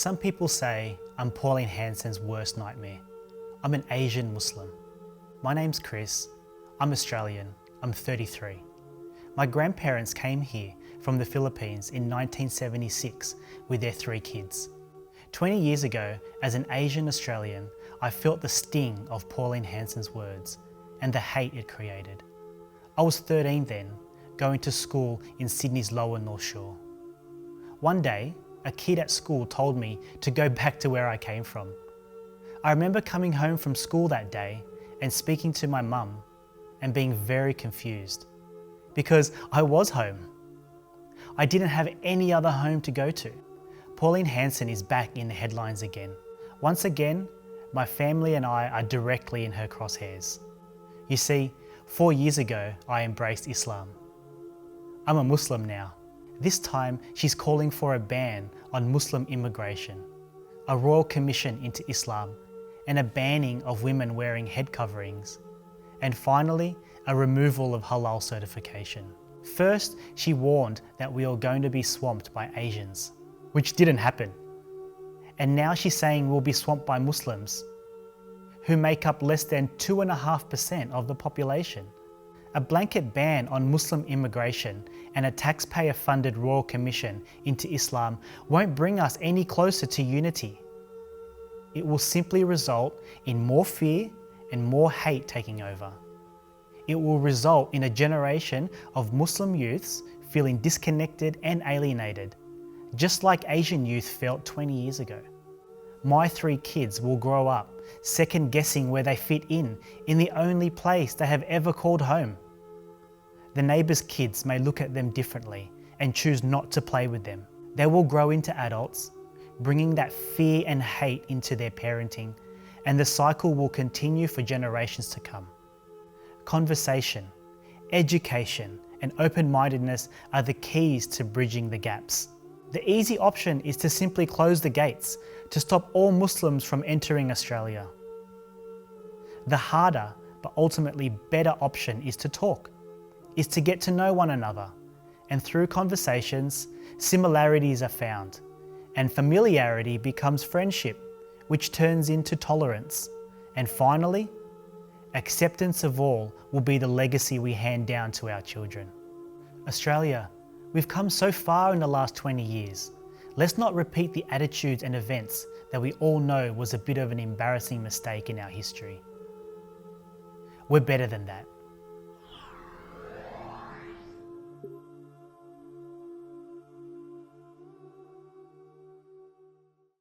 Some people say I'm Pauline Hanson's worst nightmare. I'm an Asian Muslim. My name's Chris. I'm Australian. I'm 33. My grandparents came here from the Philippines in 1976 with their 3 kids. 20 years ago, as an Asian Australian, I felt the sting of Pauline Hanson's words and the hate it created. I was 13 then, going to school in Sydney's lower North Shore. One day, a kid at school told me to go back to where I came from. I remember coming home from school that day and speaking to my mum and being very confused because I was home. I didn't have any other home to go to. Pauline Hanson is back in the headlines again. Once again, my family and I are directly in her crosshairs. You see, 4 years ago, I embraced Islam. I'm a Muslim now. This time, she's calling for a ban on Muslim immigration, a royal commission into Islam, and a banning of women wearing head coverings, and finally, a removal of halal certification. First, she warned that we are going to be swamped by Asians, which didn't happen. And now she's saying we'll be swamped by Muslims, who make up less than 2.5% of the population. A blanket ban on Muslim immigration and a taxpayer-funded royal commission into Islam won't bring us any closer to unity. It will simply result in more fear and more hate taking over. It will result in a generation of Muslim youths feeling disconnected and alienated, just like Asian youth felt 20 years ago. My 3 kids will grow up second-guessing where they fit in the only place they have ever called home. The neighbours' kids may look at them differently and choose not to play with them. They will grow into adults, bringing that fear and hate into their parenting, and the cycle will continue for generations to come. Conversation, education, and open-mindedness are the keys to bridging the gaps. The easy option is to simply close the gates to stop all Muslims from entering Australia. The harder, but ultimately better option is to talk, is to get to know one another, and through conversations, similarities are found, and familiarity becomes friendship, which turns into tolerance, and finally, acceptance of all will be the legacy we hand down to our children. Australia, we've come so far in the last 20 years. Let's not repeat the attitudes and events that we all know was a bit of an embarrassing mistake in our history. We're better than that.